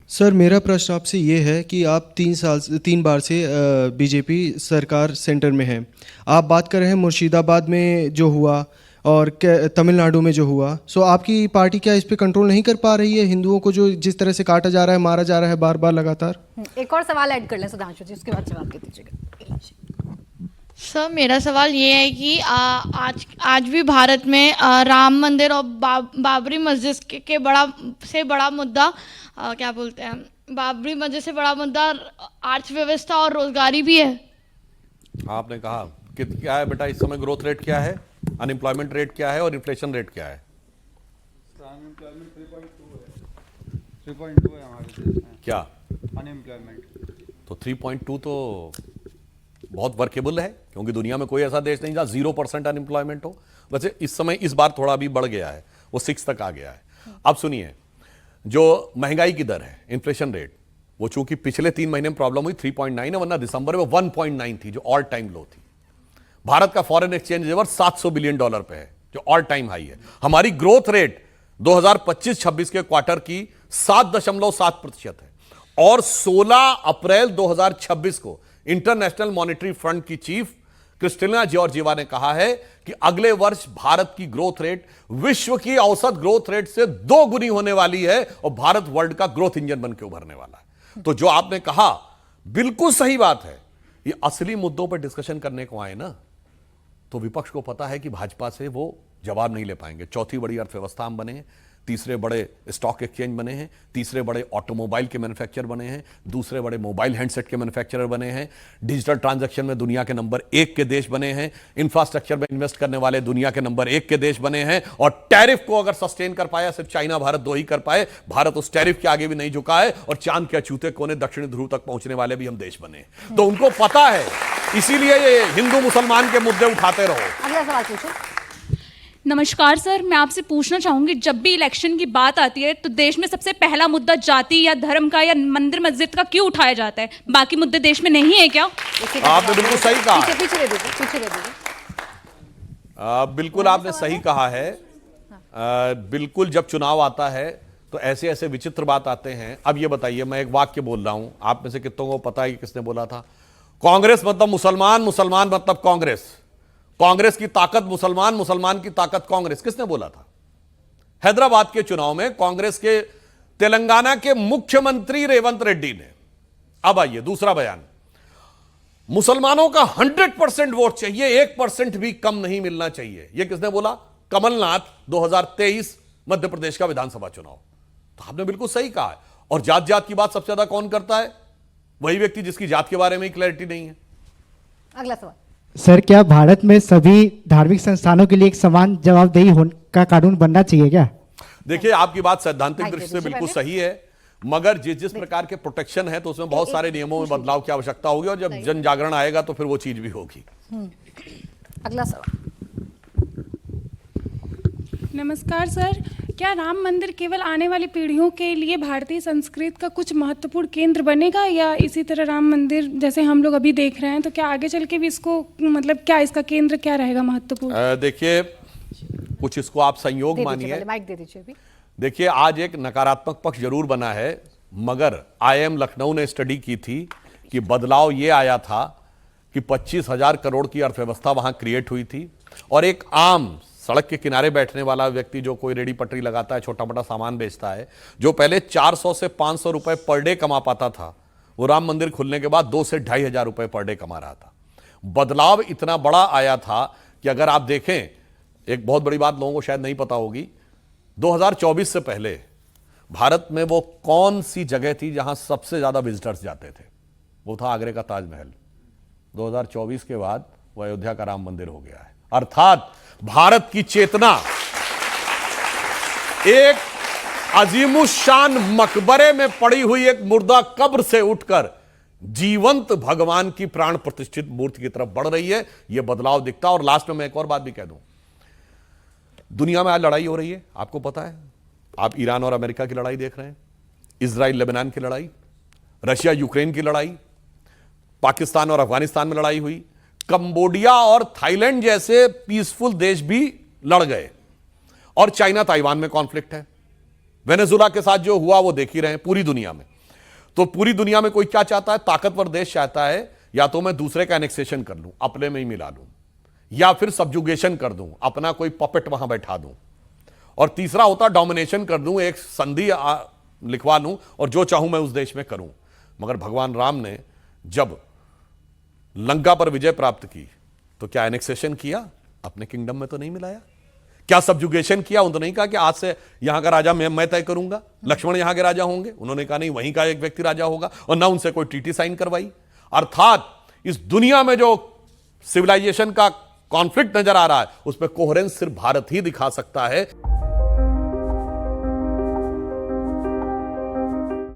Sir मेरा प्रश्न आपसे ये है कि आप 3 बार से बीजेपी सरकार सेंटर में है। आप बात कर रहे हैं मुर्शिदाबाद में जो हुआ और तमिलनाडु में जो हुआ, सो आपकी पार्टी क्या इस पे कंट्रोल नहीं कर पा रही है? हिंदुओं को जो जिस तरह से काटा जा रहा है, मारा जा रहा है बार बार लगातार। एक और सवाल ऐड कर लें सुधांशु जी, उसके बाद जवाब दे दीजिएगा। सर मेरा सवाल ये है कि आज भी भारत में राम मंदिर और बाबरी मस्जिद के बड़ा मुद्दा क्या बोलते हैं, बाबरी मस्जिद से बड़ा मुद्दा अर्थव्यवस्था और रोजगारी भी है। आपने कहा कि क्या है बेटा, इस समय ग्रोथ रेट क्या है, अनएम्प्लॉयमेंट रेट क्या है और इन्फ्लेशन रेट क्या है? अनएम्प्लॉयमेंट 3.2 है हमारे देश में। क्या अनएम्प्लॉयमेंट तो 3.2 तो बहुत वर्केबल है, क्योंकि दुनिया में कोई ऐसा देश नहीं जहां 0% अनएम्प्लॉयमेंट हो। वैसे इस समय इस बार थोड़ा भी बढ़ गया है, वो 6 तक आ गया है। अब सुनिए, जो महंगाई की दर है, इन्फ्लेशन रेट, वो चूंकि पिछले 3 महीने में प्रॉब्लम हुई 3.9 है, वरना दिसंबर में 1.9 थी, जो ऑल टाइम लो थी। भारत का फॉरेन एक्सचेंज रिजर्व $700 बिलियन पे है, जो ऑल टाइम हाई है। हमारी ग्रोथ रेट 2025-26 के क्वार्टर की 7.7% है, और 16 अप्रैल 2026 को इंटरनेशनल मॉनेटरी फंड की चीफ क्रिस्टलिना जॉर्जिवा ने कहा है कि अगले वर्ष भारत की ग्रोथ रेट विश्व की औसत ग्रोथ रेट से 2 गुनी होने वाली है, और भारत वर्ल्ड का ग्रोथ इंजन बन के उभरने वाला है। तो जो आपने कहा बिल्कुल सही बात है। ये असली मुद्दों पर डिस्कशन करने को आए ना, तो विपक्ष को पता है कि भाजपा से वो जवाब नहीं ले पाएंगे। चौथी बड़ी अर्थव्यवस्था हम बने हैं, तीसरे बड़े स्टॉक एक्सचेंज बने हैं, तीसरे बड़े ऑटोमोबाइल के मैन्युफैक्चरर बने हैं, दूसरे बड़े मोबाइल हैंडसेट के मैन्युफैक्चरर बने हैं, डिजिटल ट्रांजैक्शन में दुनिया के नंबर 1 के देश बने हैं, इंफ्रास्ट्रक्चर में इन्वेस्ट करने वाले दुनिया के नंबर 1 के देश बने हैं, और टैरिफ को अगर सस्टेन कर पाया, सिर्फ चाइना भारत 2 ही कर पाए, भारत उस टैरिफ के आगे भी नहीं झुका है, और चांद के अछूते कोने दक्षिणी ध्रुव तक पहुंचने वाले भी हम देश बने हैं। तो उनको पता है, इसीलिए ये हिंदू मुसलमान के मुद्दे उठाते रहो। अगला सवाल पूछो। नमस्कार सर, मैं आपसे पूछना चाहूंगी, जब भी इलेक्शन की बात आती है तो देश में सबसे पहला मुद्दा जाति या धर्म का या मंदिर मस्जिद का क्यों उठाया जाता है? बाकी मुद्दे देश में नहीं है क्या? आपने बिल्कुल सही कहा। पीछे दे दीजिए, पीछे दे दीजिए। बिल्कुल आपने सही कहा है। बिल्कुल जब चुनाव आता है तो ऐसे ऐसे विचित्र बात आते हैं। अब ये बताइए, मैं एक वाक्य बोल रहा हूं, आप में से कितनों को पता है कि किसने बोला था? कांग्रेस मतलब मुसलमान, मुसलमान मतलब कांग्रेस, कांग्रेस की ताकत मुसलमान, मुसलमान की ताकत कांग्रेस। किसने बोला था? हैदराबाद के चुनाव में कांग्रेस के तेलंगाना के मुख्यमंत्री रेवंत रेड्डी ने। अब आइए दूसरा बयान, मुसलमानों का 100% वोट चाहिए, 1% भी कम नहीं मिलना चाहिए। यह किसने बोला? कमलनाथ, 2023 मध्य प्रदेश का विधानसभा चुनाव। तो आपने बिल्कुल सही कहा है। और जात जात की बात सबसे ज्यादा कौन करता है? वही व्यक्ति जिसकी जात के बारे में क्लैरिटी नहीं है। अगला सवाल। सर क्या भारत में सभी धार्मिक संस्थानों के लिए एक समान जवाबदेही का कानून बनना चाहिए क्या? देखिए, आपकी बात सैद्धांतिक दृष्टि से बिल्कुल सही है, मगर जिस प्रकार के प्रोटेक्शन है तो उसमें बहुत सारे नियमों में बदलाव की आवश्यकता होगी, और जब जन जागरण आएगा तो फिर वो चीज भी होगी। अगला सवाल। नमस्कार सर, क्या राम मंदिर केवल आने वाली पीढ़ियों के लिए भारतीय संस्कृति का कुछ महत्वपूर्ण केंद्र बनेगा, या इसी तरह राम मंदिर जैसे हम लोग अभी देख रहे हैं, तो क्या आगे चल के भी इसको मतलब क्या इसका केंद्र क्या रहेगा महत्वपूर्ण? देखिए, कुछ इसको आप संयोग मानिए। माइक दे दीजिए अभी। देखिए, आज एक नकारात्मक पक्ष जरूर बना है, मगर IIM लखनऊ ने स्टडी की थी कि बदलाव ये आया था कि 25,000 करोड़ की अर्थव्यवस्था वहां क्रिएट हुई थी, और एक आम सड़क के किनारे बैठने वाला व्यक्ति जो कोई रेडी पटरी लगाता है, छोटा मोटा सामान बेचता है, जो पहले 400 से 500 रुपए पर डे कमा पाता था, वो राम मंदिर खुलने के बाद 2 से 2,500 रुपए पर डे कमा रहा था। बदलाव इतना बड़ा आया था कि अगर आप देखें, एक बहुत बड़ी बात लोगों को शायद नहीं पता होगी, 2024 से पहले भारत में वो कौन सी जगह थी जहां सबसे ज्यादा विजिटर्स जाते थे? वो था आगरे का ताजमहल। 2024 के बाद वो अयोध्या का राम मंदिर हो गया है। अर्थात भारत की चेतना एक अजीमुशान मकबरे में पड़ी हुई एक मुर्दा कब्र से उठकर जीवंत भगवान की प्राण प्रतिष्ठित मूर्ति की तरफ बढ़ रही है। यह बदलाव दिखता। और लास्ट में मैं एक और बात भी कह दूं, दुनिया में आज लड़ाई हो रही है, आपको पता है। आप ईरान और अमेरिका की लड़ाई देख रहे हैं, इजराइल लेबनान की लड़ाई, रशिया यूक्रेन की लड़ाई, पाकिस्तान और अफगानिस्तान में लड़ाई हुई, कंबोडिया और थाईलैंड जैसे पीसफुल देश भी लड़ गए, और चाइना ताइवान में कॉन्फ्लिक्ट है, वेनेजुला के साथ जो हुआ वो देख ही रहे हैं पूरी दुनिया में। तो पूरी दुनिया में कोई क्या चाहता है? ताकतवर देश चाहता है या तो मैं दूसरे का एनेक्सेशन कर लूं, अपने में ही मिला लूं, या फिर सब्जुगेशन कर दूं, अपना कोई पपेट वहां बैठा दूं, और तीसरा होता डोमिनेशन कर दूं, एक संधि लिखवा लूं और जो चाहूं मैं उस देश में करूं। मगर भगवान राम ने जब लंका पर विजय प्राप्त की तो क्या एनेक्सेशन किया? अपने किंगडम में तो नहीं मिलाया। क्या सब्जुगेशन किया? उन्होंने नहीं कहा कि आज से यहां का राजा मैं तय करूंगा, लक्ष्मण यहां के राजा होंगे। उन्होंने कहा नहीं, वहीं का एक व्यक्ति राजा होगा, और ना उनसे कोई ट्रीटी साइन करवाई। अर्थात इस दुनिया में जो सिविलाइजेशन का कॉन्फ्लिक्ट नजर आ रहा है, उस पर कोहेरेंस सिर्फ भारत ही दिखा सकता है।